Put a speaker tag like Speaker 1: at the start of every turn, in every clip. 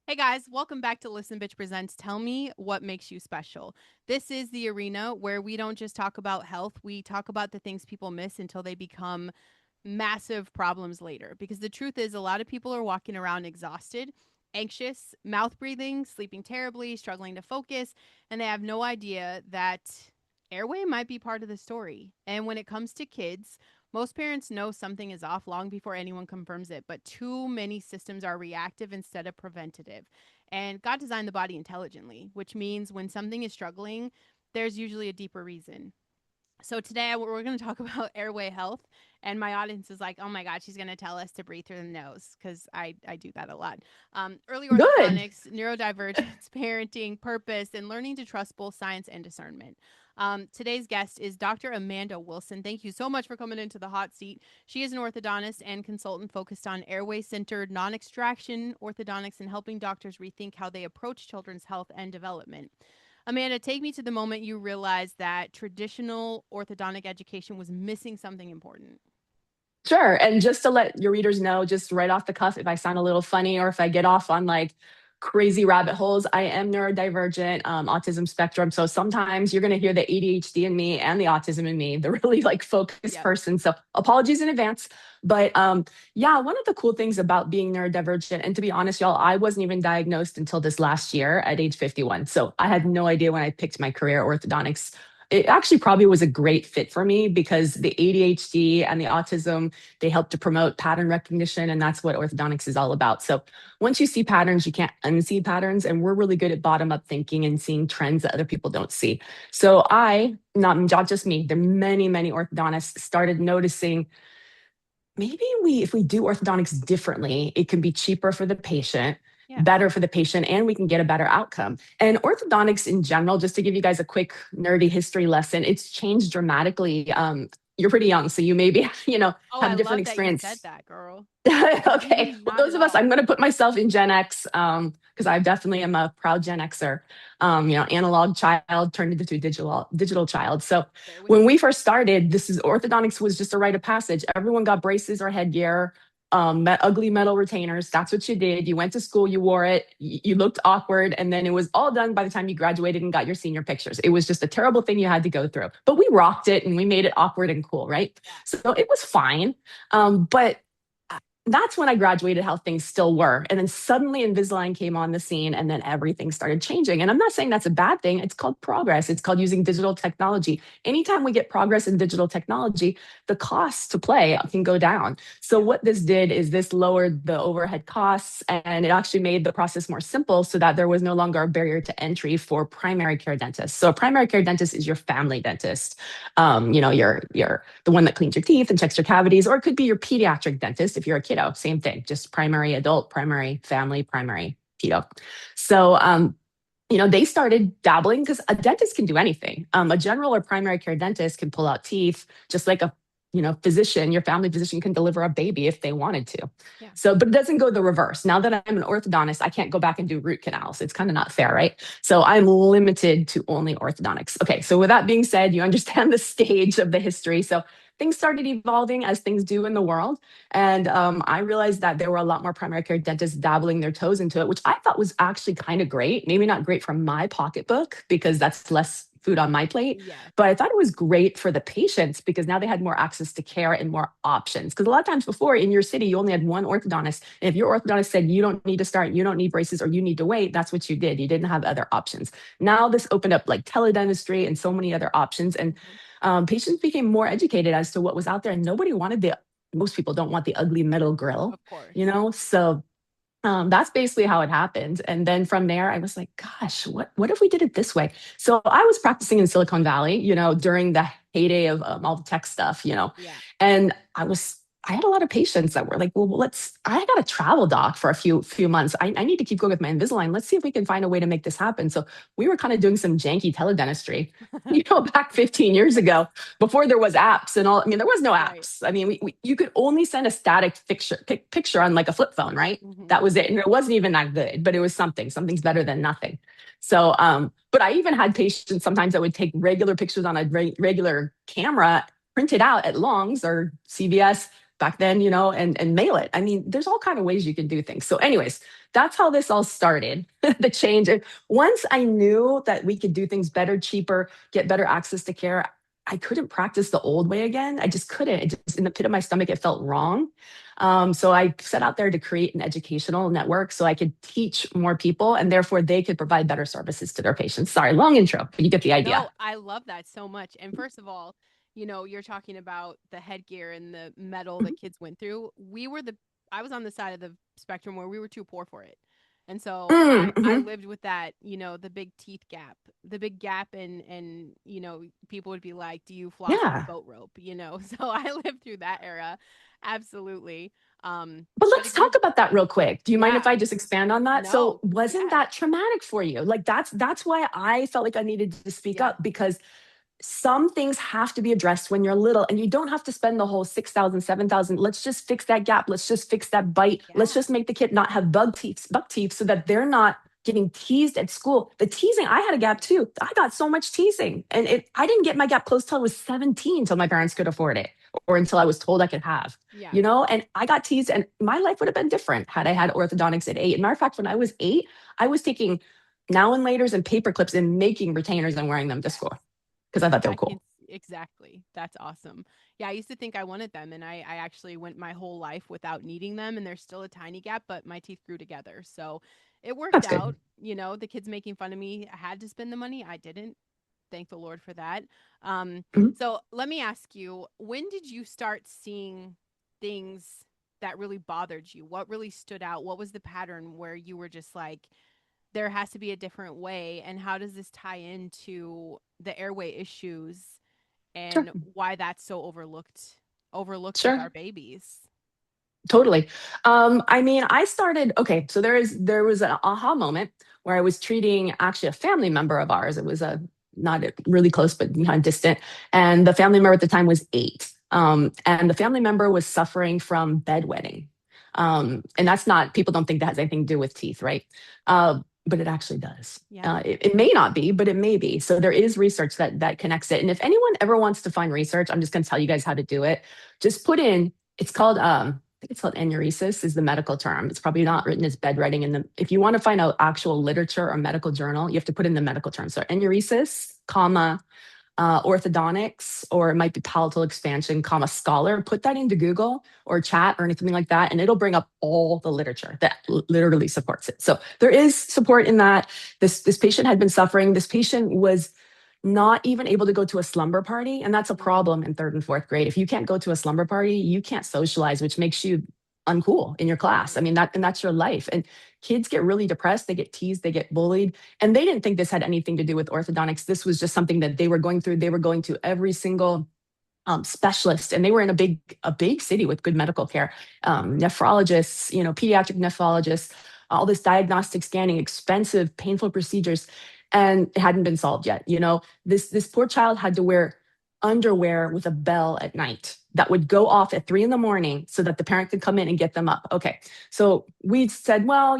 Speaker 1: Hey guys, welcome back to Listen Bitch Presents Tell Me What Makes You Special. This is the arena where we don't just talk about health, we talk about the things people miss until they become massive problems later. Because the truth is, a lot of people are walking around exhausted, anxious, mouth breathing, sleeping terribly, struggling to focus, and they have no idea that airway might be part of the story. And when it comes to kids, most parents know something is off long before anyone confirms it, but too many systems are reactive instead of preventative. And God designed the body intelligently, which means when something is struggling, there's usually a deeper reason. So today we're going to talk about airway health, and my audience is like, "Oh my God, she's going to tell us to breathe through the nose," because I do that a lot. Early
Speaker 2: Good.
Speaker 1: orthodontics, neurodivergence, parenting, purpose, and learning to trust both science and discernment. Today's guest is Dr. Amanda Wilson. Thank you so much for coming into the hot seat. She is an orthodontist and consultant focused on airway-centered, non-extraction orthodontics and helping doctors rethink how they approach children's health and development. Amanda, take me to the moment you realized that traditional orthodontic education was missing something important.
Speaker 2: Sure. And just to let your readers know, just right off the cuff, if I sound a little funny or if I get off on like crazy rabbit holes, I am neurodivergent, autism spectrum. So sometimes you're going to hear the ADHD in me and the autism in me, the really like focused
Speaker 1: Yep.
Speaker 2: person. So apologies in advance. But yeah, one of the cool things about being neurodivergent, and to be honest, y'all, I wasn't even diagnosed until this last year at age 51. So I had no idea when I picked my career orthodontics. It actually probably was a great fit for me because the ADHD and the autism, they help to promote pattern recognition, and that's what orthodontics is all about. So once you see patterns, you can't unsee patterns, and we're really good at bottom up thinking and seeing trends that other people don't see. So not just me, there are many orthodontists started noticing maybe if we do orthodontics differently, it can be cheaper for the patient,
Speaker 1: Yeah.
Speaker 2: better for the patient, and we can get a better outcome. And orthodontics in general, just to give you guys a quick nerdy history lesson, it's changed dramatically. You're pretty young, so you maybe,
Speaker 1: Oh,
Speaker 2: have
Speaker 1: I
Speaker 2: a different
Speaker 1: love that you said
Speaker 2: experience.
Speaker 1: that, girl.
Speaker 2: Okay. Well,
Speaker 1: Not
Speaker 2: those
Speaker 1: at
Speaker 2: of us, I'm
Speaker 1: all.
Speaker 2: going to put myself in Gen X because I definitely am a proud Gen Xer. Analog child turned into a digital child. So
Speaker 1: There we
Speaker 2: when
Speaker 1: go.
Speaker 2: we first started, this is orthodontics was just a rite of passage. Everyone got braces or headgear, ugly metal retainers. That's what you did. You went to school, you wore it, you looked awkward, and then it was all done by the time you graduated and got your senior pictures. It was just a terrible thing you had to go through. But we rocked it and we made it awkward and cool, right?
Speaker 1: Yeah.
Speaker 2: So it was fine. But that's when I graduated, how things still were. And then suddenly Invisalign came on the scene and then everything started changing. And I'm not saying that's a bad thing. It's called progress. It's called using digital technology. Anytime we get progress in digital technology, the costs to play can go down. So
Speaker 1: Yeah.
Speaker 2: what this did is this lowered the overhead costs and it actually made the process more simple so that there was no longer a barrier to entry for primary care dentists. So a primary care dentist is your family dentist. Your the one that cleans your teeth and checks your cavities, or it could be your pediatric dentist if you're a kiddo. Same thing, just primary adult, primary family, primary pedo. So, they started dabbling because a dentist can do anything. A general or primary care dentist can pull out teeth, just like a physician, your family physician can deliver a baby if they wanted to.
Speaker 1: Yeah.
Speaker 2: So, but it doesn't go the reverse. Now that I'm an orthodontist, I can't go back and do root canals. It's kind of not fair, right? So I'm limited to only orthodontics. Okay, so with that being said, you understand the stage of the history. So things started evolving as things do in the world. And I realized that there were a lot more primary care dentists dabbling their toes into it, which I thought was actually kind of great. Maybe not great from my pocketbook because that's less food on my plate,
Speaker 1: Yes.
Speaker 2: but I thought it was great for the patients because now they had more access to care and more options. Because a lot of times before in your city, you only had one orthodontist. And if your orthodontist said you don't need to start, you don't need braces, or you need to wait, that's what you did. You didn't have other options. Now this opened up like teledentistry and so many other options. And
Speaker 1: Mhm.
Speaker 2: patients became more educated as to what was out there. And nobody wanted most people don't want the ugly metal grill,
Speaker 1: Of course.
Speaker 2: So that's basically how it happened. And then from there, I was like, gosh, what if we did it this way? So I was practicing in Silicon Valley, during the heyday of all the tech stuff,
Speaker 1: Yeah.
Speaker 2: and I had a lot of patients that were like, well, I got a travel doc for a few months. I need to keep going with my Invisalign. Let's see if we can find a way to make this happen. So we were kind of doing some janky teledentistry, back 15 years ago before there was apps and all. I mean, there was no
Speaker 1: Right.
Speaker 2: apps. I mean, you could only send a static picture on like a flip phone, right?
Speaker 1: Hmm.
Speaker 2: That was it. And it wasn't even that good, but it was something. Something's better than nothing. So, but I even had patients sometimes that would take regular pictures on a regular camera, print it out at Long's or CVS, back then, and mail it. I mean, there's all kind of ways you can do things. So anyways, that's how this all started, the change. And once I knew that we could do things better, cheaper, get better access to care, I couldn't practice the old way again. I just couldn't. It just in the pit of my stomach, it felt wrong. So I set out there to create an educational network so I could teach more people and therefore they could provide better services to their patients. Sorry, long intro, but you get the idea.
Speaker 1: No, I love that so much. And first of all, you're talking about the headgear and the metal
Speaker 2: Mhm.
Speaker 1: that kids went through. I was on the side of the spectrum where we were too poor for it. And so I
Speaker 2: Mhm.
Speaker 1: lived with that, the big teeth gap, the big gap, and people would be like, "Do you floss with a
Speaker 2: Yeah.
Speaker 1: boat rope?" So I lived through that era, absolutely.
Speaker 2: But
Speaker 1: But
Speaker 2: let's talk
Speaker 1: again,
Speaker 2: about that real quick. Do you mind if
Speaker 1: yeah,
Speaker 2: I just expand on that? So,
Speaker 1: no,
Speaker 2: wasn't
Speaker 1: yeah,
Speaker 2: that traumatic for you? Like that's why I felt like I needed to speak
Speaker 1: yeah,
Speaker 2: up because some things have to be addressed when you're little and you don't have to spend the whole 6,000, 7,000. Let's just fix that gap. Let's just fix that bite. Let's
Speaker 1: yeah,
Speaker 2: just make the kid not have buck teeth so that they're not getting teased at school. The teasing, I had a gap too. I got so much teasing and I didn't get my gap closed till I was 17 till my parents could afford it or until I was told I could have,
Speaker 1: yeah.
Speaker 2: and I got teased and my life would have been different had I had orthodontics at 8. Matter of fact, when I was 8, I was taking now and laters and paper clips and making retainers and wearing them to
Speaker 1: Yes.
Speaker 2: school because I thought they were
Speaker 1: I can
Speaker 2: cool.
Speaker 1: exactly. That's awesome. Yeah, I used to think I wanted them, and I actually went my whole life without needing them, and there's still a tiny gap, but my teeth grew together. So it worked
Speaker 2: That's
Speaker 1: out.
Speaker 2: good.
Speaker 1: The kids making fun of me. I had to spend the money. I didn't. Thank the Lord for that. Um,
Speaker 2: Mhm.
Speaker 1: so let me ask you, when did you start seeing things that really bothered you? What really stood out? What was the pattern where you were just like, there has to be a different way? And how does this tie into the airway issues
Speaker 2: Sure.
Speaker 1: and why that's so overlooked with
Speaker 2: Sure.
Speaker 1: our babies?
Speaker 2: Totally. I mean, I started, okay, so there was an aha moment where I was treating actually a family member of ours. It was a not really close, but kind of distant. And the family member at the time was 8. And the family member was suffering from bedwetting. And that's not, people don't think that has anything to do with teeth, right? But it actually does.
Speaker 1: Yeah.
Speaker 2: It may not be, but it may be. So there is research that connects it. And if anyone ever wants to find research, I'm just going to tell you guys how to do it. Just put in, it's called I think it's called enuresis is the medical term. It's probably not written as bedwetting. And if you want to find out actual literature or medical journal, you have to put in the medical term. So enuresis, comma, orthodontics, or it might be palatal expansion, comma, scholar. Put that into Google or chat or anything like that, and it'll bring up all the literature that literally supports it. So there is support in that. This patient had been suffering. This patient was not even able to go to a slumber party. And that's a
Speaker 1: Mm,
Speaker 2: problem in third and fourth grade. If you can't go to a slumber party, you can't socialize, which makes you uncool in your class.
Speaker 1: right.
Speaker 2: I mean, that's your life. And kids get really depressed, they get teased, they get bullied. And they didn't think this had anything to do with orthodontics. This was just something that they were going through. They were going to every single specialist, and they were in a big city with good medical care, nephrologists, pediatric nephrologists, all this diagnostic scanning, expensive, painful procedures, and it hadn't been solved yet. This poor child had to wear underwear with a bell at night that would go off at 3 in the morning so that the parent could come in and get them up. Okay, so we said, well,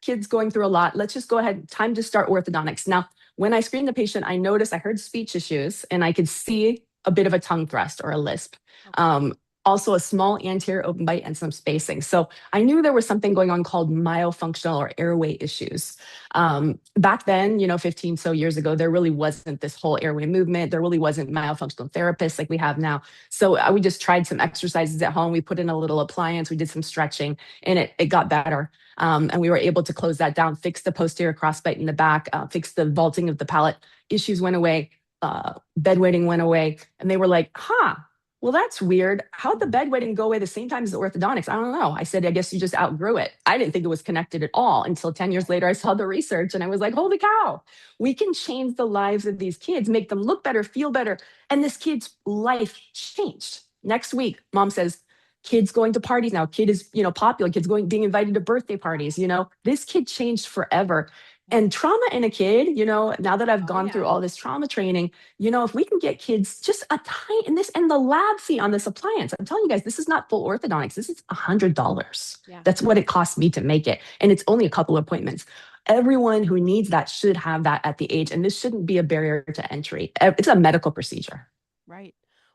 Speaker 2: kids going through a lot. Let's just go ahead. Time to start orthodontics now. When I screened the patient, I heard speech issues, and I could see a bit of a tongue thrust or a lisp.
Speaker 1: Okay.
Speaker 2: Um, Also a small anterior open bite and some spacing. So I knew there was something going on called myofunctional or airway issues. Back then, 15 so years ago, there really wasn't this whole airway movement. There really wasn't myofunctional therapists like we have now. So we just tried some exercises at home. We put in a little appliance. We did some stretching, and it got better. And we were able to close that down, fix the posterior crossbite in the back, fix the vaulting of the palate. Issues went away, bedwetting went away, and they were like, huh, well, that's weird. How'd the bedwetting go away the same time as the orthodontics? I don't know. I said, I guess you just outgrew it. I didn't think it was connected at all until 10 years later. I saw the research and I was like, holy cow, we can change the lives of these kids, make them look better, feel better. And this kid's life changed. Next week, mom says, kids going to parties now. Kid is, popular. Kids being invited to birthday parties. This kid changed forever.
Speaker 1: Yeah.
Speaker 2: And trauma in a kid, now that I've
Speaker 1: Oh
Speaker 2: gone through
Speaker 1: yeah.
Speaker 2: all this trauma training, if we can get kids just a tiny and the lab fee on this appliance, I'm telling you guys, this is not full orthodontics. This is $100.
Speaker 1: Yeah.
Speaker 2: That's what it cost me to make it. And it's only a couple of appointments. Everyone who needs that should have that at the age. And this shouldn't be a barrier to entry. It's a medical procedure.
Speaker 1: Right.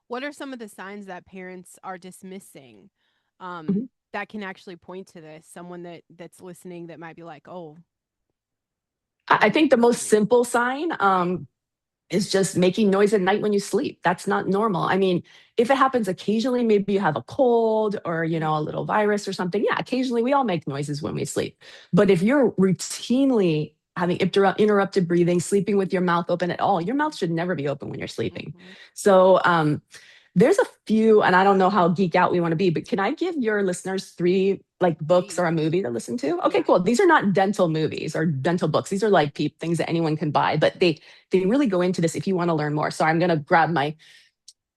Speaker 1: What are some of the signs that parents are dismissing?
Speaker 2: Mhm.
Speaker 1: that can actually point to this? Someone that's listening that might be like, oh,
Speaker 2: I
Speaker 1: what
Speaker 2: think the
Speaker 1: does
Speaker 2: most
Speaker 1: that mean?
Speaker 2: simple sign is just making noise at night when you sleep. That's not normal. I mean, if it happens occasionally, maybe you have a cold or,
Speaker 1: Mhm.
Speaker 2: a little virus or something. Yeah, occasionally we all make noises when we sleep. But if you're routinely having interrupted breathing, sleeping with your mouth open at all, your mouth should never be open when you're sleeping.
Speaker 1: Mhm.
Speaker 2: So, there's a few, and I don't know how geek out we want to be, but can I give your listeners three like books or
Speaker 1: Please.
Speaker 2: a movie to listen to? Okay,
Speaker 1: Yeah.
Speaker 2: cool. These are not dental movies or dental books. These are like things that anyone can buy, but they really go into this if you want to learn more. So I'm going to grab my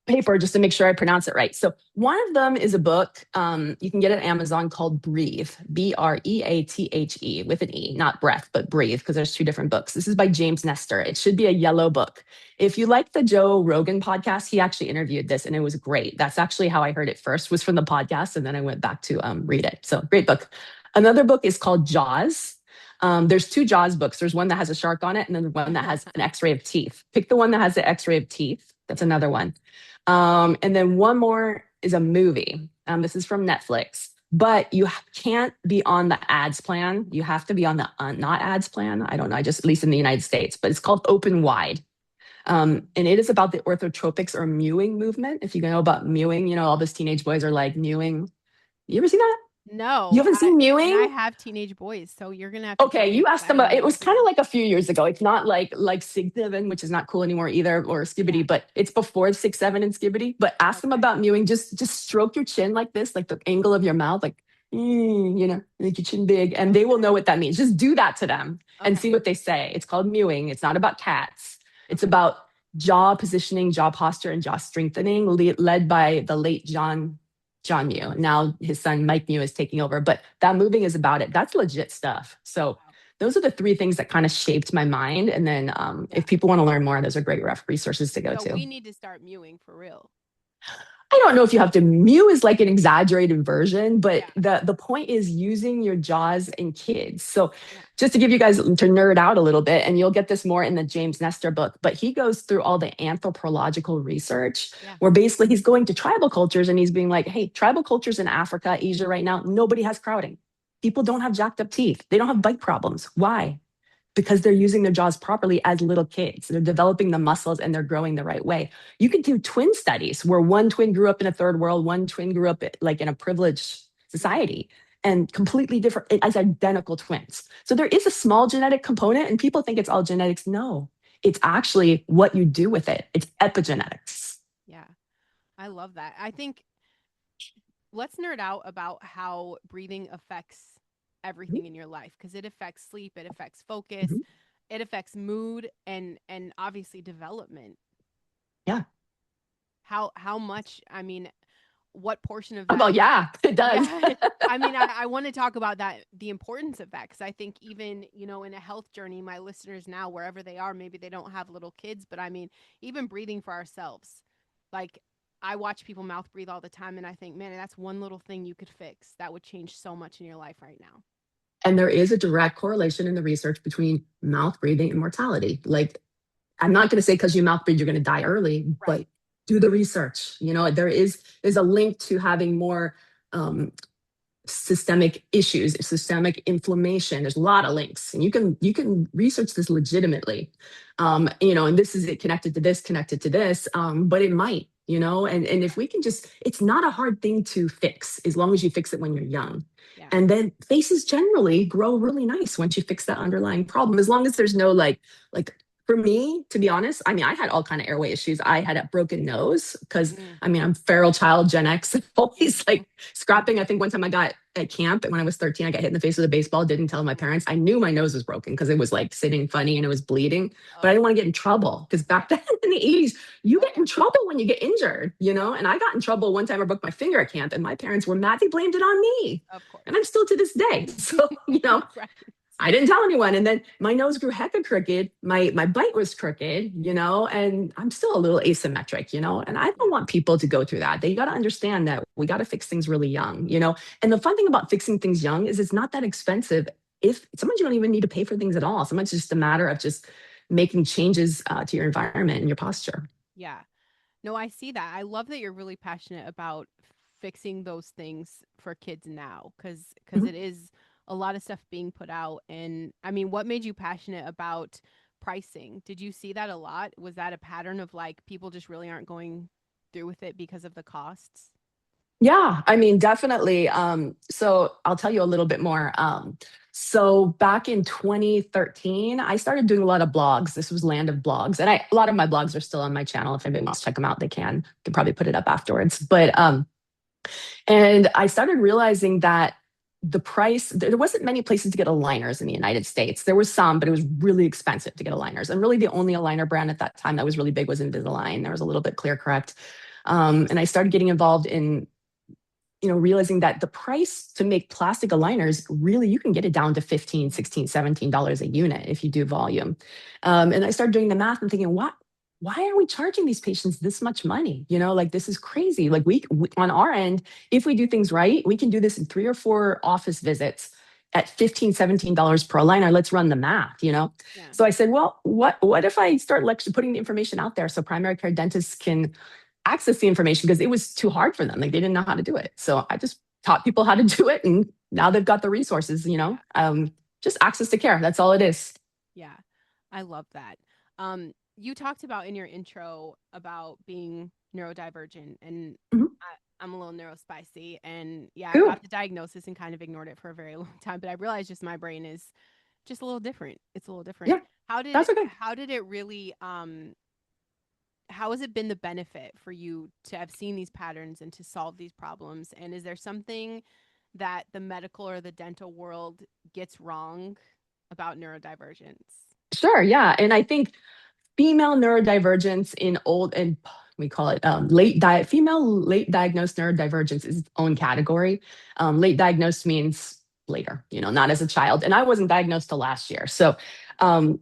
Speaker 2: paper just to make sure I pronounce it right. So one of them is a book you can get at Amazon called Breathe, Breathe with an E, not breath, but breathe, because there's two different books. This is by James Nestor. It should be a yellow book. If you like the Joe Rogan podcast, he actually interviewed this and it was great. That's actually how I heard it first, was from the podcast. And then I went back to read it. So great book. Another book is called Jaws. There's two Jaws books. There's one that has a shark on it, and then one that has an X-ray of teeth. Pick the one that has the X-ray of teeth. That's
Speaker 1: Yeah.
Speaker 2: another one. And then one more is a movie. This is from Netflix, but you can't be on the ads plan. You have to be on the not ads plan. I don't know, I just, at least in the United States, but it's called Open Wide. And it is about the orthotropics or mewing movement. If you know about mewing, all those teenage boys are like mewing. You ever seen that? You
Speaker 1: No,
Speaker 2: haven't seen
Speaker 1: and I
Speaker 2: mewing?
Speaker 1: have teenage boys, so you're gonna have to tell
Speaker 2: Okay,
Speaker 1: me
Speaker 2: you
Speaker 1: because
Speaker 2: asked
Speaker 1: I
Speaker 2: them.
Speaker 1: have
Speaker 2: It
Speaker 1: no
Speaker 2: was kind of
Speaker 1: idea.
Speaker 2: like a few years ago. It's not like Sig Seven, which is not cool anymore either, or
Speaker 1: Yeah.
Speaker 2: Skibbity, but it's before 6 7 and Skibbity. But ask them
Speaker 1: Okay.
Speaker 2: about mewing. Just stroke your chin like this, like the angle of your mouth, like make your chin big, and they will know
Speaker 1: Okay.
Speaker 2: what that means. Just do that to them and see
Speaker 1: Okay.
Speaker 2: what they say. It's called mewing. It's not about cats. It's
Speaker 1: Okay.
Speaker 2: about jaw positioning, jaw posture, and jaw strengthening, led by the late John Mew. Now his son Mike Mew is taking over, but that moving is about it. That's legit stuff. So
Speaker 1: Wow.
Speaker 2: those are the three things that kind of shaped my mind. And then if
Speaker 1: Yeah.
Speaker 2: people want to learn more, those are great resources to go
Speaker 1: So
Speaker 2: to.
Speaker 1: we need to start mewing for real.
Speaker 2: I don't know if you have to. Mew is like an exaggerated version, but
Speaker 1: Yeah.
Speaker 2: the point is using your jaws in kids. So
Speaker 1: Yeah.
Speaker 2: just to give you guys to nerd out a little bit, and you'll get this more in the James Nestor book, but he goes through all the anthropological research
Speaker 1: Yeah.
Speaker 2: where basically he's going to tribal cultures and he's being like, hey, tribal cultures in Africa, Asia right now, nobody has crowding. People don't have jacked up teeth. They don't have bite problems. Why? Because they're using their jaws properly as little kids. They're developing the muscles and they're growing the right way. You can do twin studies where one twin grew up in a third world, one twin grew up like in a privileged
Speaker 1: Yeah.
Speaker 2: society, and completely different as identical twins. So there is a small genetic component, and people think it's all genetics. No, it's actually what you do with it. It's epigenetics.
Speaker 1: Yeah. I love that. I think let's nerd out about how breathing affects everything in your life because it affects sleep, it affects focus,
Speaker 2: Mhm.
Speaker 1: it affects mood and obviously development.
Speaker 2: Yeah.
Speaker 1: How much, I mean, what portion of that
Speaker 2: Well,
Speaker 1: is
Speaker 2: yeah, it does.
Speaker 1: yeah. I mean, I want to talk about that, the importance of that, because I think even, in a health journey, my listeners now, wherever they are, maybe they don't have little kids, but I mean, even breathing for ourselves. Like, I watch people mouth breathe all the time, and I think, man, that's one little thing you could fix that would change so much in your life right now.
Speaker 2: And there is a direct correlation in the research between mouth breathing and mortality. Like, I'm not going to say because you mouth breathe, you're going to die early,
Speaker 1: Right.
Speaker 2: but do the research. There's a link to having more um, systemic issues, systemic inflammation. There's a lot of links, and you can research this legitimately. And this is it connected to this, but it might. And if we can just, it's not a hard thing to fix as long as you fix it when you're young.
Speaker 1: Yeah.
Speaker 2: And then faces generally grow really nice once you fix that underlying problem, as long as there's no like for me, to be honest, I mean, I had all kind of airway issues. I had a broken nose because
Speaker 1: Mm.
Speaker 2: I mean, I'm feral child, Gen X, always
Speaker 1: Mhm.
Speaker 2: like scrapping. I think one time I got at camp and when I was 13, I got hit in the face with a baseball, didn't tell my parents. I knew my nose was broken because it was like sitting funny and it was bleeding, but I
Speaker 1: Oh,
Speaker 2: didn't want to get in trouble because back
Speaker 1: right.
Speaker 2: then in the 80s, you
Speaker 1: Oh,
Speaker 2: get
Speaker 1: yeah.
Speaker 2: in trouble when you get injured. And I got in trouble one time. I broke my finger at camp and my parents were mad. They blamed it on me.
Speaker 1: Of course.
Speaker 2: And I'm still to this day. So,
Speaker 1: Right.
Speaker 2: I didn't tell anyone. And then my nose grew hecka crooked. My bite was crooked, and I'm still a little asymmetric. And I
Speaker 1: Yeah.
Speaker 2: don't want people to go through that. They got to understand that we got to fix things really young. And the fun thing about fixing things young is it's not that expensive. If sometimes you don't even need to pay for things at all. Sometimes it's just a matter of just making changes to your environment and your posture.
Speaker 1: Yeah. No, I see that. I love that you're really passionate about fixing those things for kids now? Because
Speaker 2: Mhm.
Speaker 1: it is a lot of stuff being put out. And I mean, what made you passionate about pricing? Did you see that a lot? Was that a pattern of like people just really aren't going through with it because of the costs?
Speaker 2: Yeah, I mean, definitely. So I'll tell you a little bit more. So back in 2013, I started doing a lot of blogs. This was Land of Blogs, and a lot of my blogs are still on my channel. If anybody wants to check them out, they can. Can probably put it up afterwards. But and I started realizing that the price, there wasn't many places to get aligners in the United States. There was some, but it was really expensive to get aligners. And really, the only aligner brand at that time that was really big was Invisalign. There was a little bit Clear Correct. And I started getting involved in realizing that the price to make plastic aligners, really, you can get it down to 15, 16, $17 a unit if you do volume. And I started doing the math and thinking, why are we charging these patients this much money? Like this is crazy. Like we on our end, if we do things right, we can do this in 3 or 4 office visits at 15, $17 per aligner. Let's run the math.
Speaker 1: Yeah.
Speaker 2: So I said, well, what if I start putting the information out there so primary care dentists can access the information, because it was too hard for them. Like they didn't know how to do it. So I just taught people how to do it, and now they've got the resources.
Speaker 1: Yeah.
Speaker 2: Just access to care. That's all it is.
Speaker 1: Yeah. I love that. You talked about in your intro about being neurodivergent, and
Speaker 2: Mhm.
Speaker 1: I'm a little neurospicy. And yeah, I
Speaker 2: Cool.
Speaker 1: got the diagnosis and kind of ignored it for a very long time, but I realized just my brain is just a little different. It's a little different.
Speaker 2: Yeah, that's okay.
Speaker 1: How did it really how has it been the benefit for you to have seen these patterns and to solve these problems? And is there something that the medical or the dental world gets wrong about neurodivergence?
Speaker 2: Sure. Yeah. And I think female neurodivergence in old and we call it female late diagnosed neurodivergence is its own category. Late diagnosed means later, not as a child. And I wasn't diagnosed till last year. So um,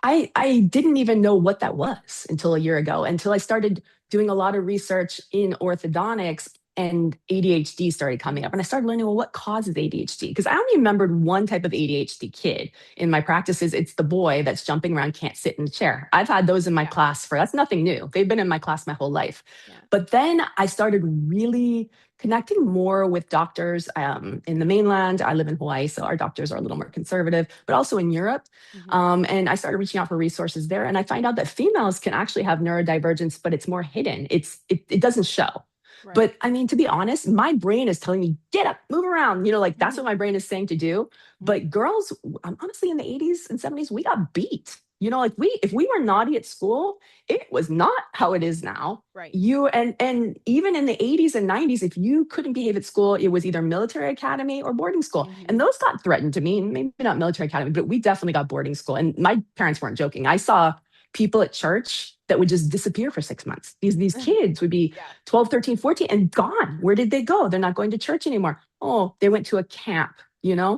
Speaker 2: I didn't even know what that was until a year ago, until I started doing a lot of research in orthodontics and ADHD started coming up. And I started learning, well, what causes ADHD? Because I only remembered one type of ADHD kid in my practices. It's the boy that's jumping around, can't sit in a chair. I've had those in my
Speaker 1: Yeah.
Speaker 2: class that's nothing new. They've been in my class my whole life.
Speaker 1: Yeah.
Speaker 2: But then I started really connecting more with doctors in the mainland. I live in Hawaii, so our doctors are a little more conservative, but also in Europe.
Speaker 1: Mm-hmm.
Speaker 2: And I started reaching out for resources there. And I find out that females can actually have neurodivergence, but it's more hidden. It doesn't show.
Speaker 1: Right.
Speaker 2: But I mean, to be honest, my brain is telling me, get up, move around. Like that's
Speaker 1: Mm-hmm.
Speaker 2: what my brain is saying to do. But girls, honestly, in the 80s and 70s, we got beat. Like if we were naughty at school, it was not how it is now.
Speaker 1: Right.
Speaker 2: And even in the 80s and 90s, if you couldn't behave at school, it was either military academy or boarding school.
Speaker 1: Mm-hmm.
Speaker 2: And those got threatened to me. Maybe not military academy, but we definitely got boarding school. And my parents weren't joking. I saw people at church that would just disappear for 6 months. These kids would be
Speaker 1: Yeah.
Speaker 2: 12, 13, 14 and gone. Where did they go? They're not going to church anymore. Oh, they went to a camp.
Speaker 1: Yeah.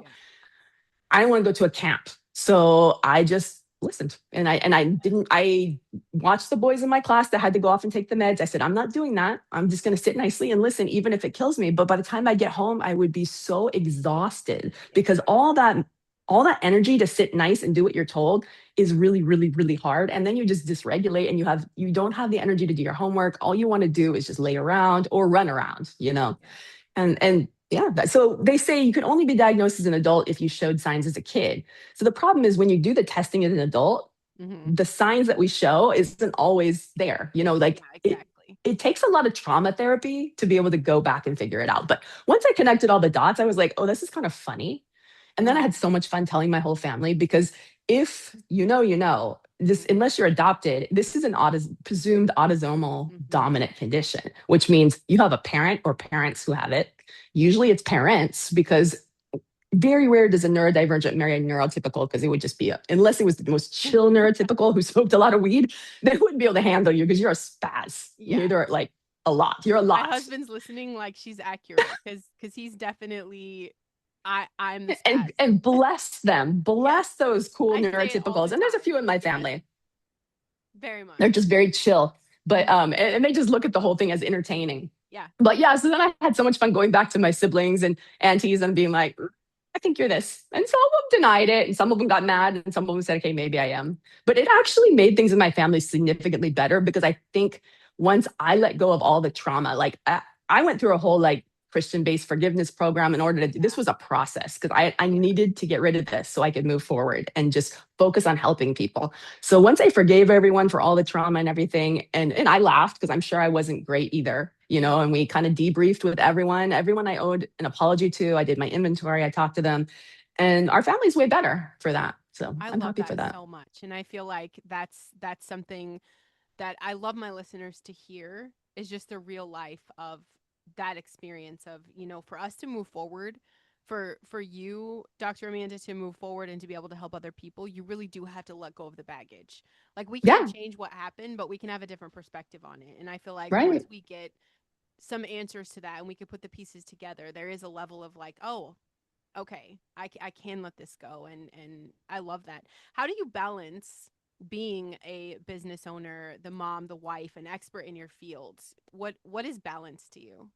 Speaker 2: I didn't want to go to a camp. So I just listened. And I watched the boys in my class that had to go off and take the meds. I said, I'm not doing that. I'm just going to sit nicely and listen, even if it kills me. But by the time I get home, I would be so exhausted because all that energy to sit nice and do what you're told is really, really, really hard. And then you just dysregulate and you don't have the energy to do your homework. All you want to do is just lay around or run around. And yeah, so they say you can only be diagnosed as an adult if you showed signs as a kid. So the problem is when you do the testing as an adult, the signs that we show isn't always there. Like
Speaker 1: Yeah, exactly.
Speaker 2: it takes a lot of trauma therapy to be able to go back and figure it out. But once I connected all the dots, I was like, oh, this is kind of funny. And then I had so much fun telling my whole family because if this, unless you're adopted, this is an presumed autosomal dominant condition, which means you have a parent or parents who have it. Usually it's parents because very rare does a neurodivergent marry a neurotypical because it would just be, unless it was the most chill neurotypical who smoked a lot of weed, they wouldn't be able to handle you because you're a spaz.
Speaker 1: Yeah.
Speaker 2: You're like a lot. You're a lot.
Speaker 1: My husband's listening like she's accurate because he's definitely I'm the
Speaker 2: and bless them. Bless those cool
Speaker 1: I say it all
Speaker 2: neurotypicals.
Speaker 1: the
Speaker 2: And there's a
Speaker 1: time.
Speaker 2: few in my family.
Speaker 1: Very much.
Speaker 2: They're just very chill. But and they just look at the whole thing as entertaining.
Speaker 1: Yeah.
Speaker 2: But yeah, so then I had so much fun going back to my siblings and aunties and being like, I think you're this. And some of them denied it, and some of them got mad, and some of them said, okay, maybe I am. But it actually made things in my family significantly better because I think once I let go of all the trauma, like I went through a whole like Christian-based forgiveness program in order to, this was a process because I
Speaker 1: Yeah.
Speaker 2: needed to get rid of this so I could move forward and just focus on helping people. So once I forgave everyone for all the trauma and everything, and I laughed because I'm sure I wasn't great either, you know, and we kind of debriefed with everyone I owed an apology to. I did my inventory, I talked to them, and our family's way better for that. So
Speaker 1: I
Speaker 2: I'm
Speaker 1: love
Speaker 2: happy for
Speaker 1: that
Speaker 2: that.
Speaker 1: so much. And I feel like that's something that I love my listeners to hear is just the real life of that experience of, for us to move forward, for you, Dr. Amanda, to move forward and to be able to help other people, you really do have to let go of the baggage. Like we can't
Speaker 2: Yeah,
Speaker 1: change what happened, but we can have a different perspective on it. And I feel like once
Speaker 2: right.
Speaker 1: we get some answers to that and we could put the pieces together, there is a level of like, oh, okay, I can let this go. And I love that. How do you balance being a business owner, the mom, the wife, an expert in your fields? What is balance to you?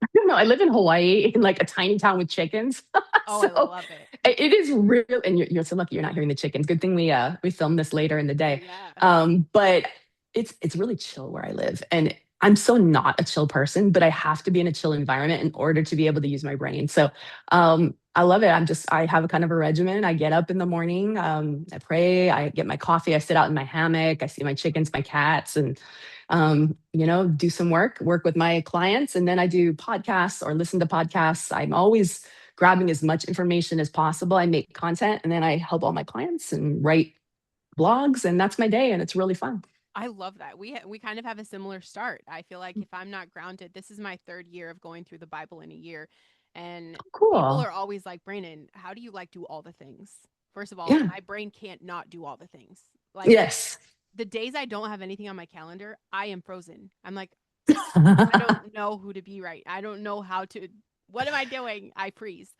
Speaker 2: I don't know. I live in Hawaii in like a tiny town with chickens.
Speaker 1: Oh, I
Speaker 2: So
Speaker 1: love it.
Speaker 2: it is real. And you're so lucky you're not hearing the chickens. Good thing we filmed this later in the day.
Speaker 1: Yeah.
Speaker 2: But it's really chill where I live. And I'm so not a chill person, but I have to be in a chill environment in order to be able to use my brain. So I love it. I have a kind of a regimen. I get up in the morning, I pray, I get my coffee, I sit out in my hammock, I see my chickens, my cats, and do some work with my clients. And then I do podcasts or listen to podcasts. I'm always grabbing as much information as possible. I make content and then I help all my clients and write blogs, and that's my day. And it's really fun.
Speaker 1: I love that. We kind of have a similar start. I feel like if I'm not grounded, this is my third year of going through the Bible in a year, and people
Speaker 2: Cool.
Speaker 1: are always like, "Brandon, how do you like do all the things?" First of all,
Speaker 2: Yeah.
Speaker 1: my brain can't not do all the things. Like
Speaker 2: Yes.
Speaker 1: the days I don't have anything on my calendar, I am frozen. I'm like, I
Speaker 2: Sometimes
Speaker 1: don't know who to be right. I don't know how to. What am I doing? I freeze.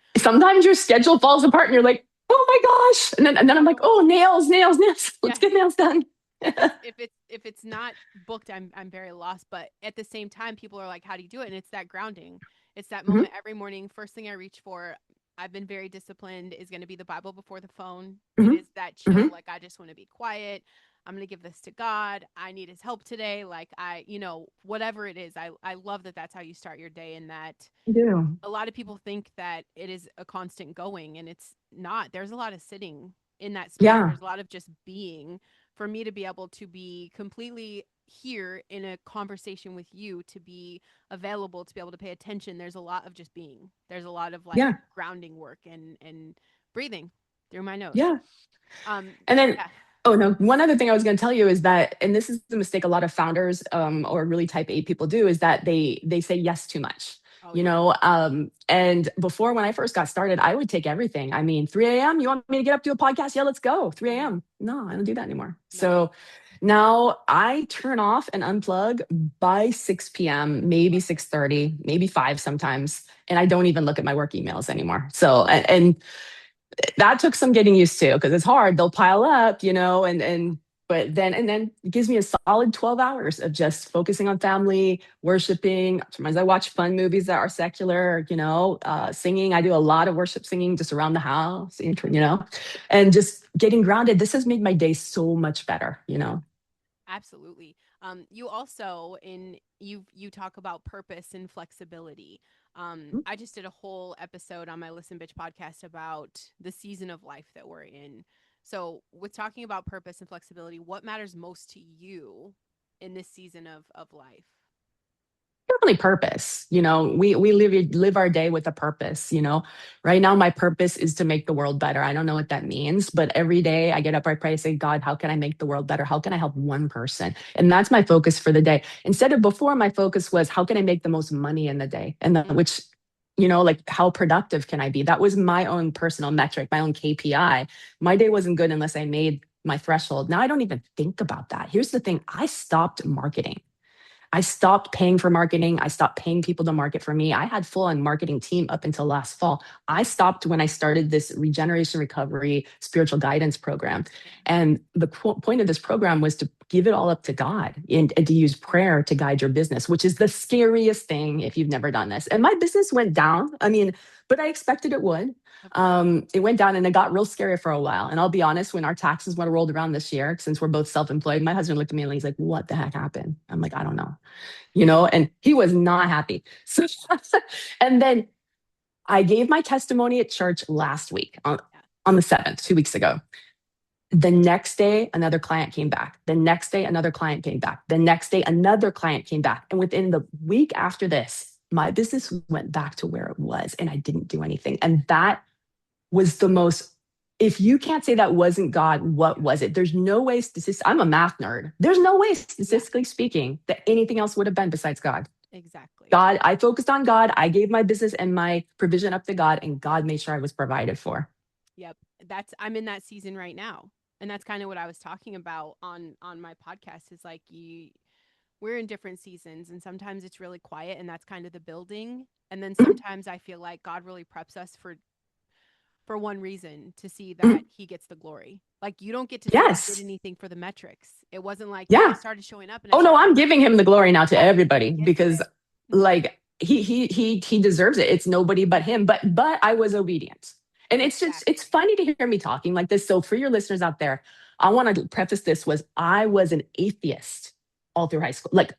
Speaker 2: your schedule falls apart and you're like, oh my gosh. And then I'm like,
Speaker 1: Oh,
Speaker 2: oh, nails, nails, nails. Let's
Speaker 1: yes.
Speaker 2: get nails done.
Speaker 1: If it's not booked, I'm very lost. But at the same time, people are like, "How do you do it?" And it's that grounding. It's that
Speaker 2: Mhm,
Speaker 1: moment every morning. First thing I reach for. I've been very disciplined. Is going to be the Bible before the phone. It
Speaker 2: mhm,
Speaker 1: is that chill.
Speaker 2: mhm.
Speaker 1: Like I just want to be quiet. I'm going to give this to God. I need His help today. Like whatever it is. I love that. That's how you start your day, and that
Speaker 2: I do.
Speaker 1: a lot of people think that it is a constant going, and it's not. There's a lot of sitting in that space.
Speaker 2: Yeah.
Speaker 1: There's a lot of just being. For me to be able to be completely here in a conversation with you, to be available, to be able to pay attention, there's a lot of just being. There's a lot of like
Speaker 2: Yeah.
Speaker 1: grounding work and breathing through my nose.
Speaker 2: Yeah.
Speaker 1: um
Speaker 2: And then,
Speaker 1: yeah.
Speaker 2: oh no, one other thing I was going to tell you is that, and this is the mistake a lot of founders or really type A people do, is that they say yes too much.
Speaker 1: Oh
Speaker 2: You
Speaker 1: yeah.
Speaker 2: know, and before when I first got started, I would take everything. I mean, 3 a.m. You want me to get up to a podcast? Yeah, let's go. 3
Speaker 1: Mhm.
Speaker 2: a.m. No, I don't do that anymore.
Speaker 1: No.
Speaker 2: So now I turn off and unplug by 6 p.m., maybe
Speaker 1: Love it.
Speaker 2: 6:30, maybe 5 sometimes, and I don't even look at my work emails anymore. So and that took some getting used to because it's hard. They'll pile up, but then it gives me a solid 12 hours of just focusing on family, worshiping. Sometimes I watch fun movies that are secular, singing. I do a lot of worship singing just around the house, and just getting grounded. This has made my day so much better.
Speaker 1: Absolutely. You also you talk about purpose and flexibility. I just did a whole episode on my Listen Bitch podcast about the season of life that we're in. So, with talking about purpose and flexibility, what matters most to you in this season of life?
Speaker 2: Definitely purpose. We live our day with a purpose. Right now my purpose is to make the world better. I don't know what that means, but every day I get up, I pray, I say, God, how can I make the world better? How can I help one person? And that's my focus for the day. Instead of before, my focus was how can I make the most money in the day,
Speaker 1: Mm,
Speaker 2: which like how productive can I be? That was my own personal metric, my own KPI. My day wasn't good unless I made my threshold. Now I don't even think about that. Here's the thing: I stopped marketing. I stopped paying for marketing. I stopped paying people to market for me. I had full on marketing team up until last fall. I stopped when I started this regeneration recovery spiritual guidance program.
Speaker 1: yeah.
Speaker 2: And the point of this program was to give it all up to God and to use prayer to guide your business, which is the scariest thing if you've never done this. And my business went down. I mean, but I expected it would.
Speaker 1: Of course.
Speaker 2: It went down and it got real scary for a while. And I'll be honest, when our taxes went rolled around this year, since we're both self-employed, my husband looked at me and he's like, "What the heck happened?" I'm like, "I don't know," and he was not happy. So, and then I gave my testimony at church last week
Speaker 1: Yeah.
Speaker 2: on the 7th, 2 weeks ago. The next day, another client came back. The next day, another client came back. The next day, another client came back. And within the week after this, my business went back to where it was and I didn't do anything. And that was the most, if you can't say that wasn't God, what was it? There's no way, I'm a math nerd. There's no way,
Speaker 1: Yeah.
Speaker 2: statistically speaking, that anything else would have been besides God.
Speaker 1: Exactly.
Speaker 2: God, I focused on God. I gave my business and my provision up to God, and God made sure I was provided for.
Speaker 1: Yep. I'm in that season right now. And that's kind of what I was talking about on my podcast is like we're in different seasons and sometimes it's really quiet and that's kind of the building. And then
Speaker 2: Mhm,
Speaker 1: sometimes I feel like God really preps us for one reason to see
Speaker 2: mhm.
Speaker 1: that he gets the glory. Like you don't get to say I did
Speaker 2: Yes.
Speaker 1: anything for the metrics. It wasn't like, yeah, I
Speaker 2: Yeah.
Speaker 1: started showing up and I
Speaker 2: Oh no,
Speaker 1: started
Speaker 2: I'm giving him the glory now to
Speaker 1: yeah,
Speaker 2: everybody
Speaker 1: he gets
Speaker 2: because
Speaker 1: it. Mhm.
Speaker 2: like he deserves it. It's nobody but him. But I was obedient. And it's
Speaker 1: Exactly.
Speaker 2: funny to hear me talking like this. So for your listeners out there, I want to preface this was I was an atheist all through high school. Like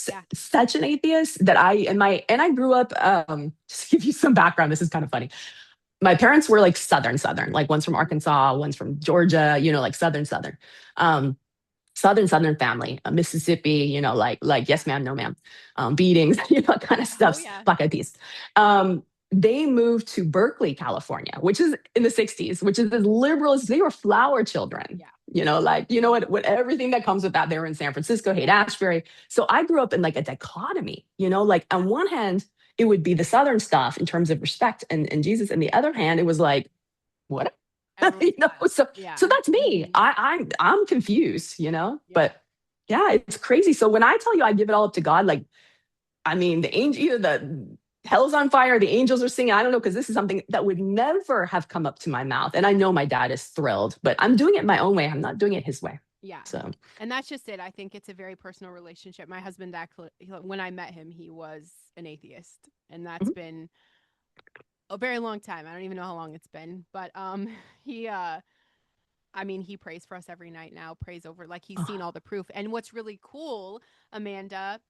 Speaker 1: Yeah.
Speaker 2: such an atheist that I grew up just to give you some background. This is kind of funny. My parents were like southern, like one's from
Speaker 1: Mhm.
Speaker 2: Arkansas, one's from Georgia, like southern. Um, southern family, Mississippi, like
Speaker 1: Yeah.
Speaker 2: yes ma'am, no ma'am, beatings, kind of
Speaker 1: Oh
Speaker 2: stuff,
Speaker 1: yeah.
Speaker 2: black eyed peas. They moved to Berkeley, California, which is in the 60s, which is as liberal as they were flower children.
Speaker 1: Yeah.
Speaker 2: Like what everything that comes with that. They were in San Francisco, Haight Ashbury. So I grew up in like a dichotomy, like on one hand, it would be the southern stuff in terms of respect and Jesus. And the other hand, it was like, what
Speaker 1: Everyone's wild.
Speaker 2: so
Speaker 1: Yeah.
Speaker 2: that's me.
Speaker 1: Mhm.
Speaker 2: I'm confused,
Speaker 1: Yeah.
Speaker 2: but yeah, it's crazy. So when I tell you I give it all up to God, like I mean the angel, either the hell's on fire, the angels are singing, I don't know, because this is something that would never have come up to my mouth. And I know my dad is thrilled, but I'm doing it my own way. I'm not doing it his way.
Speaker 1: Yeah.
Speaker 2: So
Speaker 1: And that's just it. I think it's a very personal relationship. My husband actually when I met him, he was an atheist. And that's
Speaker 2: mhm,
Speaker 1: been a very long time. I don't even know how long it's been, but he I mean, he prays for us every night now, prays over like he's seen
Speaker 2: oh,
Speaker 1: all the proof. And what's really cool, Amanda,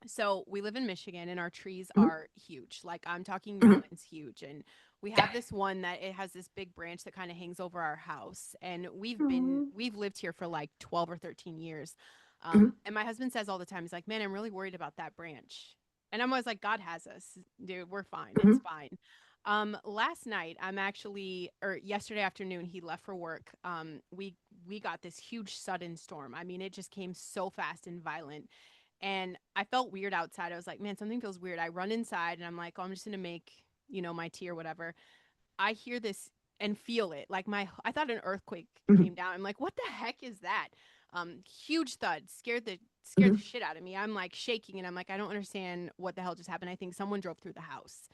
Speaker 1: so we live in Michigan and our trees
Speaker 2: mhm,
Speaker 1: are huge. Like I'm talking
Speaker 2: mhm,
Speaker 1: mountains huge. And we
Speaker 2: yeah.
Speaker 1: have this one that it has this big branch that kind of hangs over our house. And
Speaker 2: Mhm,
Speaker 1: we've lived here for like 12 or 13 years.
Speaker 2: mhm,
Speaker 1: And my husband says all the time, he's like, man, I'm really worried about that branch. And I'm always like, God has us, dude. We're fine. It's
Speaker 2: mhm,
Speaker 1: fine. Last night, or yesterday afternoon, he left for work. We got this huge sudden storm. I mean, it just came so fast and violent and I felt weird outside. I was like, man, something feels weird. I run inside and I'm like, oh, I'm just gonna make, my tea or whatever. I hear this and feel it. Like I thought an earthquake
Speaker 2: mhm,
Speaker 1: came down. I'm like, what the heck is that? Huge thud, scared the
Speaker 2: mhm,
Speaker 1: shit out of me. I'm like shaking and I'm like, I don't understand what the hell just happened. I think someone drove through the house.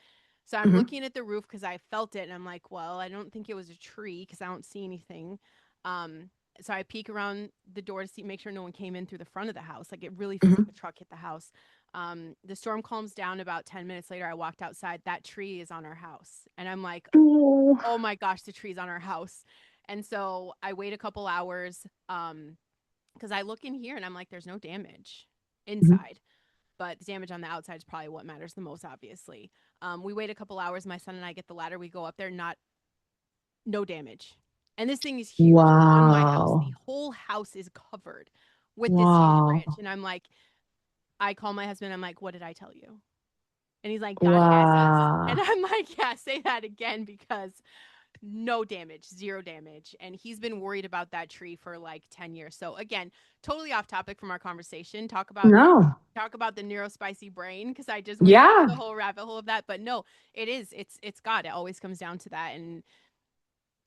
Speaker 1: So I'm
Speaker 2: mhm,
Speaker 1: looking at the roof because I felt it and I'm like, well, I don't think it was a tree because I don't see anything. Um, so I peek around the door to make sure no one came in through the front of the house. Like it really feels like
Speaker 2: mhm.
Speaker 1: a truck hit the house. The storm calms down about 10 minutes later. I walked outside. That tree is on our house. And I'm like,
Speaker 2: Oh,
Speaker 1: oh my gosh, the tree's on our house. And so I wait a couple hours because I look in here and I'm like, there's no damage
Speaker 2: mhm,
Speaker 1: inside. But the damage on the outside is probably what matters the most, obviously. We wait a couple hours. My son and I get the ladder. We go up there, no damage. And this thing is huge on my house. The
Speaker 2: wow,
Speaker 1: whole house is covered with this huge branch.
Speaker 2: wow,
Speaker 1: And I'm like, I call my husband. I'm like, what did I tell you? And he's like, God has us. And
Speaker 2: wow.
Speaker 1: I'm like, yeah, say that again because no damage, zero damage. And he's been worried about that tree for like 10 years. So again, totally off topic from our conversation.
Speaker 2: No.
Speaker 1: Talk about the neurospicy brain because I just went down
Speaker 2: Yeah,
Speaker 1: the whole rabbit hole of that. But no, it's God. It always comes down to that. And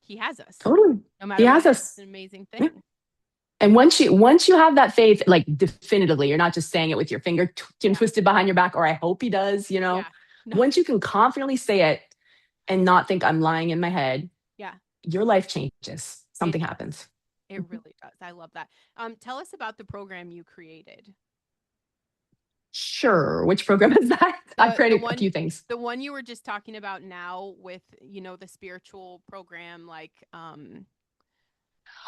Speaker 1: he has us
Speaker 2: totally.
Speaker 1: no
Speaker 2: He
Speaker 1: matter
Speaker 2: has
Speaker 1: what. It's
Speaker 2: us.
Speaker 1: an amazing
Speaker 2: Yeah.
Speaker 1: thing.
Speaker 2: And once you have that faith, like definitively, you're not just saying it with your finger
Speaker 1: Yeah.
Speaker 2: twisted behind your back, or I hope he does.
Speaker 1: Yeah. No.
Speaker 2: Once you can confidently say it and not think I'm lying in my head,
Speaker 1: Yeah.
Speaker 2: your life changes.
Speaker 1: It
Speaker 2: Something
Speaker 1: does.
Speaker 2: happens.
Speaker 1: It really does. I love that. Tell us about the program you created.
Speaker 2: Sure. Which program is that? I've
Speaker 1: The
Speaker 2: created a
Speaker 1: one
Speaker 2: few things.
Speaker 1: the one you were just talking about now with, the spiritual program, like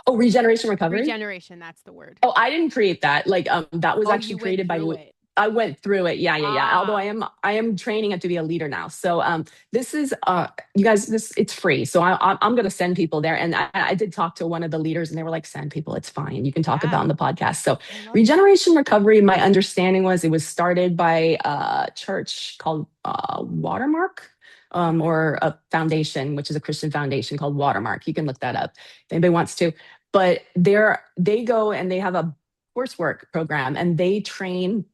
Speaker 2: Oh, regeneration recovery.
Speaker 1: regeneration, that's the word.
Speaker 2: Oh, I didn't create that. Like, that was
Speaker 1: Oh,
Speaker 2: actually
Speaker 1: you went
Speaker 2: created by.
Speaker 1: through it.
Speaker 2: I went through it. Yeah, yeah, yeah. Although
Speaker 1: Ah,
Speaker 2: I am training it to be a leader now. So, this is, you guys, this it's free. So I'm going to send people there. And I did talk to one of the leaders, and they were like, "Send people. It's fine. You can talk about
Speaker 1: yeah.
Speaker 2: it on the podcast." So,
Speaker 1: I love that.
Speaker 2: regeneration recovery. My understanding was it was started by a church called Watermark.
Speaker 1: Okay.
Speaker 2: Or a foundation, which is a Christian foundation called Watermark. You can look that up if anybody wants to. But they go and they have a coursework program, and they train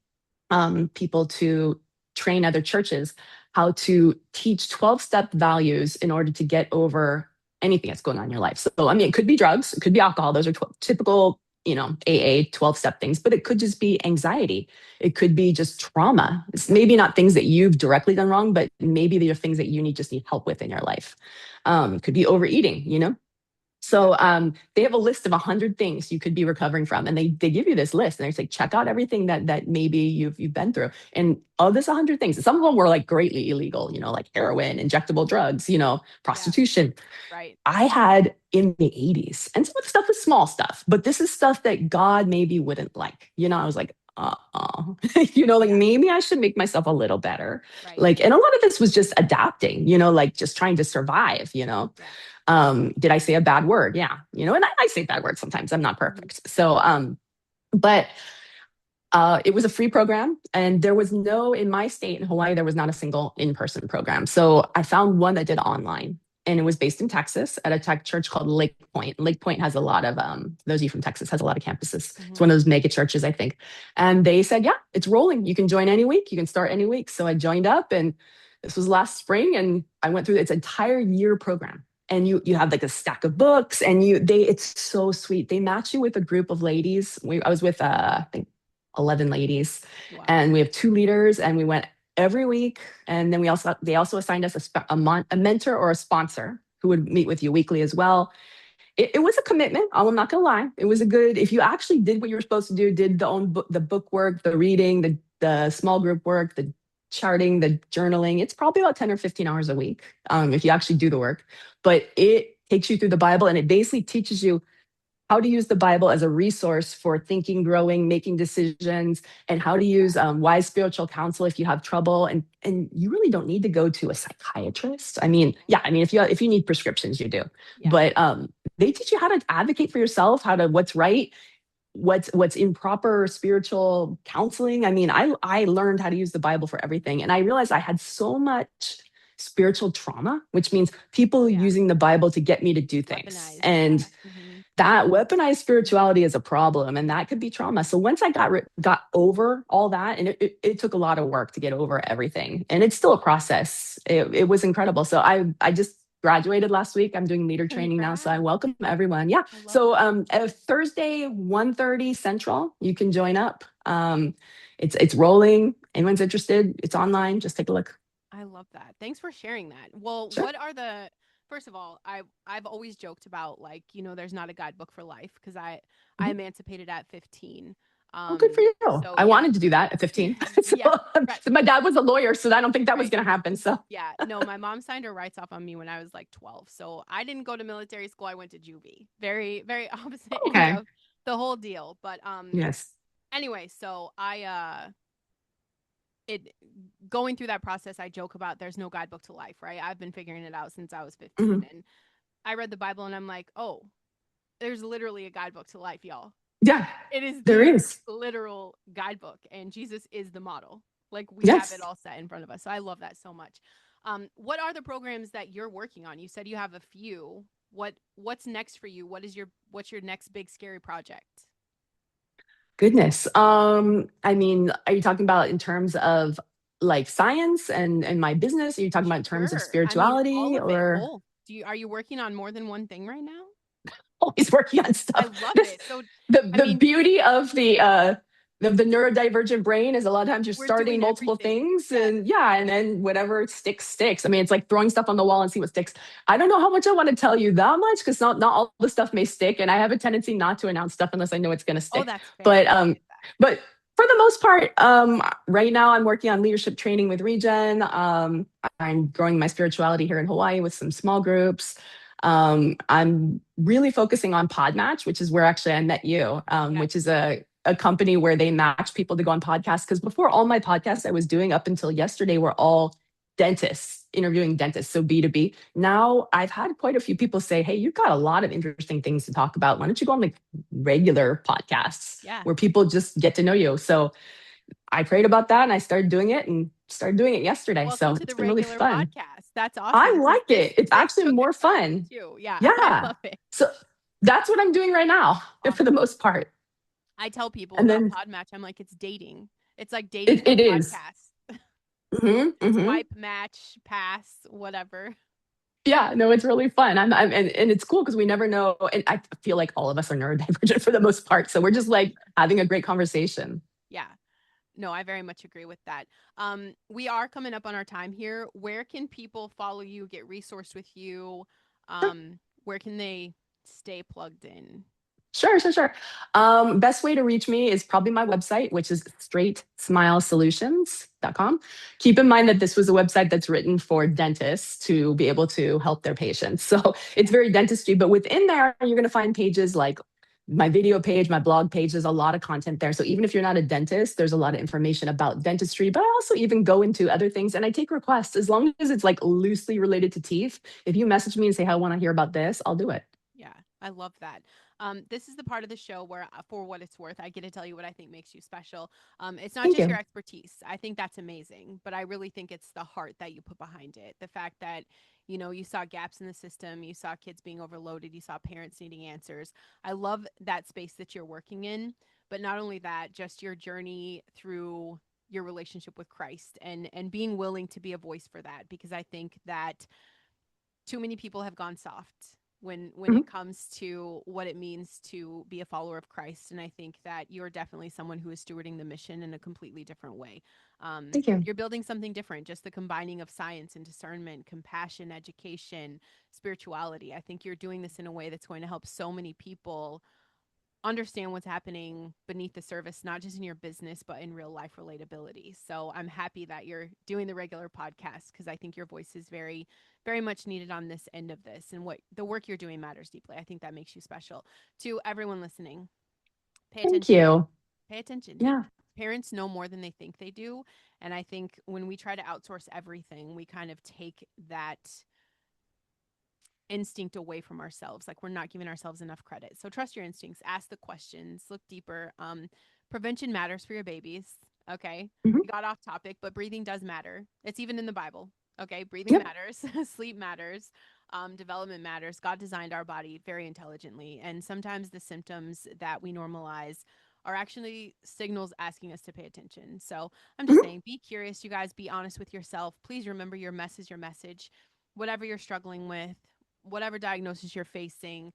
Speaker 2: people to train other churches how to teach 12-step values in order to get over anything that's going on in your life. So, I mean, it could be drugs, it could be alcohol. Those are typical, AA 12-step things, but it could just be anxiety. It could be just trauma. It's maybe not things that you've directly done wrong, but maybe there are things that you just need help with in your life. It could be overeating.
Speaker 1: Yeah.
Speaker 2: So they have a list of 100 things you could be recovering from, and they give you this list, and they say check out everything that maybe you've been through. And of this 100 things, some of them were like greatly illegal, like heroin, injectable drugs,
Speaker 1: Yeah.
Speaker 2: prostitution.
Speaker 1: Right.
Speaker 2: I had in the 80s, and some of the stuff is small stuff, but this is stuff that God maybe wouldn't like. I was like, like
Speaker 1: Yeah.
Speaker 2: maybe I should make myself a little better.
Speaker 1: Right.
Speaker 2: Like, and a lot of this was just adapting, like just trying to survive.
Speaker 1: Yeah.
Speaker 2: Did I say a bad word? Yeah. And I say bad words sometimes. I'm not
Speaker 1: Hmm.
Speaker 2: perfect. So, but it was a free program, and there was no, in my state in Hawaii, there was not a single in-person program. So I found one that did online, and it was based in Texas at a tech church called Lake Point. Lake Point has a lot of, those of you from Texas, has a lot of campuses. It's one
Speaker 1: Hmm.
Speaker 2: of those mega churches, I think. And they said, yeah, it's rolling. You can join any week. You can start any week. So I joined up, and this was last spring, and I went through its entire year program. And you have like a stack of books, and it's so sweet. They match you with a group of ladies. I was with I think 11 ladies,
Speaker 1: Wow.
Speaker 2: and we have two leaders, and we went every week. And then they also assigned us a mentor or a sponsor who would meet with you weekly as well. It was a commitment. I'm not gonna lie. It was a good, if you actually did what you were supposed to do, did the book work, the reading, the small group work, the charting, the journaling. It's probably about 10 or 15 hours a week, if you actually do the work. But it takes you through the Bible, and it basically teaches you how to use the Bible as a resource for thinking, growing, making decisions, and how to use wise spiritual counsel if you have trouble. And you really don't need to go to a psychiatrist. I mean, yeah, I mean, if you need prescriptions, you do.
Speaker 1: Yeah.
Speaker 2: But they teach you how to advocate for yourself, what's right, what's improper spiritual counseling. I mean, I learned how to use the Bible for everything, and I realized I had so much spiritual trauma, which means
Speaker 1: Oh
Speaker 2: people
Speaker 1: yeah.
Speaker 2: using the Bible to get me to do things.
Speaker 1: Weaponized. Yeah.
Speaker 2: And
Speaker 1: Hmm.
Speaker 2: that weaponized spirituality is a problem, and that could be trauma. So once I got over all that, and it took a lot of work to get over everything, and it's still a process. It was incredible. So I just graduated last week. I'm doing leader training now, so I
Speaker 1: Congrats.
Speaker 2: welcome everyone. Yeah.
Speaker 1: I love
Speaker 2: So
Speaker 1: that.
Speaker 2: Thursday 1:30 Central, you can join up. It's rolling. Anyone's interested? It's online. Just take a look.
Speaker 1: I love that. Thanks for sharing that. Well,
Speaker 2: Sure.
Speaker 1: what are the first of all, I've always joked about, like, there's not a guidebook for life because I
Speaker 2: Mhm.
Speaker 1: emancipated at 15.
Speaker 2: Oh, good for you.
Speaker 1: So
Speaker 2: I
Speaker 1: yeah.
Speaker 2: wanted to do that at 15. so,
Speaker 1: Yeah. Right.
Speaker 2: so my dad was a lawyer, so I don't think that was
Speaker 1: Right.
Speaker 2: going to happen. So
Speaker 1: Yeah. No, my mom signed her rights off on me when I was like 12. So I didn't go to military school. I went to juvie. Very, very opposite end
Speaker 2: okay.
Speaker 1: of the whole deal. But
Speaker 2: Yes.
Speaker 1: anyway, so it going through that process, I joke about there's no guidebook to life, right? I've been figuring it out since I was 15,
Speaker 2: Mhm.
Speaker 1: and I read the Bible and I'm like, "Oh, there's literally a guidebook to life, y'all."
Speaker 2: Yeah,
Speaker 1: It is
Speaker 2: there
Speaker 1: the
Speaker 2: is.
Speaker 1: literal guidebook, and Jesus is the model. Like, we have it
Speaker 2: Yes.
Speaker 1: all set in front of us. So I love that so much. What are the programs that you're working on? You said you have a few. What's next for you? What's your next big scary project?
Speaker 2: Goodness. I mean, are you talking about in terms of like science and my business? Are you talking about in terms of
Speaker 1: Sure. I mean, all
Speaker 2: spirituality,
Speaker 1: of it.
Speaker 2: or
Speaker 1: Both. Are you working on more than one thing right now?
Speaker 2: always working on
Speaker 1: I
Speaker 2: stuff?
Speaker 1: love
Speaker 2: This
Speaker 1: it. So, I
Speaker 2: the
Speaker 1: mean,
Speaker 2: beauty of the neurodivergent brain is a lot of times you're
Speaker 1: we're
Speaker 2: starting
Speaker 1: doing
Speaker 2: multiple
Speaker 1: everything.
Speaker 2: things,
Speaker 1: Yes.
Speaker 2: and yeah, and then whatever sticks. I mean, it's like throwing stuff on the wall and see what sticks. I don't know how much I want to tell you that much, because not all the stuff may stick, and I have a tendency not to announce stuff unless I know it's going to
Speaker 1: Oh,
Speaker 2: stick.
Speaker 1: that's
Speaker 2: But
Speaker 1: fair. I get that.
Speaker 2: but For the most part, right now I'm working on leadership training with Regen. I'm growing my spirituality here in Hawaii with some small groups. I'm really focusing on Podmatch, which is where actually I met you,
Speaker 1: Yeah.
Speaker 2: which is a company where they match people to go on podcasts. Because before, all my podcasts I was doing up until yesterday were all dentists, interviewing dentists, so B2B. Now I've had quite a few people say, hey, you've got a lot of interesting things to talk about. Why don't you go on like regular podcasts
Speaker 1: Yeah.
Speaker 2: where people just get to know you? So I prayed about that and I started doing it and started doing it yesterday.
Speaker 1: Welcome
Speaker 2: So
Speaker 1: to
Speaker 2: it's
Speaker 1: the
Speaker 2: been really
Speaker 1: regular
Speaker 2: fun.
Speaker 1: podcast. That's
Speaker 2: I
Speaker 1: awesome because
Speaker 2: like it. It's
Speaker 1: this
Speaker 2: actually
Speaker 1: took
Speaker 2: more
Speaker 1: a turn
Speaker 2: fun.
Speaker 1: too. Yeah, I
Speaker 2: Yeah.
Speaker 1: love it.
Speaker 2: So that's what I'm doing right now, for the
Speaker 1: Awesome.
Speaker 2: most part.
Speaker 1: I tell people
Speaker 2: And
Speaker 1: about
Speaker 2: then
Speaker 1: Podmatch. I'm like, it's dating. It's like dating
Speaker 2: it
Speaker 1: for
Speaker 2: is.
Speaker 1: podcasts.
Speaker 2: Hmm, hmm.
Speaker 1: Swipe, match, pass, whatever.
Speaker 2: Yeah, no, it's really fun. And it's cool because we never know. And I feel like all of us are neurodivergent for the most part. So we're just like having a great conversation.
Speaker 1: Yeah. No, I very much agree with that. We are coming up on our time here. Where can people follow you, get resourced with you? Where can they stay plugged in?
Speaker 2: Sure, sure, sure. Best way to reach me is probably my website, which is straightsmilesolutions.com. Keep in mind that this was a website that's written for dentists to be able to help their patients. So it's
Speaker 1: Yeah.
Speaker 2: very dentistry, but within there, you're going to find pages like my video page, my blog page. There's a lot of content there. So even if you're not a dentist, there's a lot of information about dentistry, but I also even go into other things and I take requests as long as it's like loosely related to teeth. If you message me and say, "Hey, I want to hear about this," I'll do it.
Speaker 1: Yeah, I love that. This is the part of the show where, for what it's worth, I get to tell you what I think makes you special. It's not
Speaker 2: Thank
Speaker 1: just your
Speaker 2: you.
Speaker 1: expertise. I think that's amazing, but I really think it's the heart that you put behind it. The fact that, you saw gaps in the system, you saw kids being overloaded, you saw parents needing answers. I love that space that you're working in, but not only that, just your journey through your relationship with Christ and being willing to be a voice for that because I think that too many people have gone soft when
Speaker 2: Mhm.
Speaker 1: it comes to what it means to be a follower of Christ. And I think that you're definitely someone who is stewarding the mission in a completely different way.
Speaker 2: Thank you.
Speaker 1: You're building something different, just the combining of science and discernment, compassion, education, spirituality. I think you're doing this in a way that's going to help so many people understand what's happening beneath the surface, not just in your business, but in real life relatability. So I'm happy that you're doing the regular podcast because I think your voice is very, very much needed on this end of this. And what the work you're doing matters deeply. I think that makes you special. To everyone listening, pay
Speaker 2: Thank
Speaker 1: attention.
Speaker 2: you.
Speaker 1: Pay attention.
Speaker 2: Yeah.
Speaker 1: Parents know more than they think they do. And I think when we try to outsource everything, we kind of take that instinct away from ourselves. Like we're not giving ourselves enough credit. So trust your instincts, ask the questions, look deeper. Prevention matters for your babies. Okay.
Speaker 2: Mhm.
Speaker 1: We got off topic, but breathing does matter. It's even in the Bible. Okay. Breathing
Speaker 2: Yep.
Speaker 1: matters, sleep matters, development matters. God designed our body very intelligently. And sometimes the symptoms that we normalize are actually signals asking us to pay attention. So I'm just
Speaker 2: Mhm.
Speaker 1: saying, be curious, you guys, be honest with yourself. Please remember your mess is your message. Whatever you're struggling with, whatever diagnosis you're facing,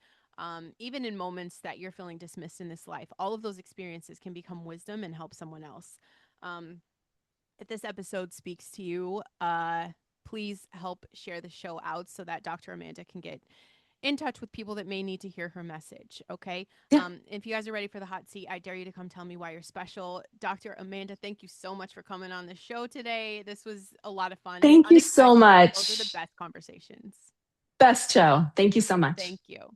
Speaker 1: even in moments that you're feeling dismissed in this life, all of those experiences can become wisdom and help someone else. Um, if this episode speaks to you, please help share the show out so that Dr. Amanda can get in touch with people that may need to hear her message. Okay.
Speaker 2: Yeah.
Speaker 1: If you guys are ready for the hot seat, I dare you to come tell me why you're special. Dr. Amanda, thank you so much for coming on the show today. This was a lot of fun,
Speaker 2: Thank you so
Speaker 1: unexpected, but those are the
Speaker 2: much.
Speaker 1: best conversations.
Speaker 2: Best show. Thank you so much.
Speaker 1: Thank you.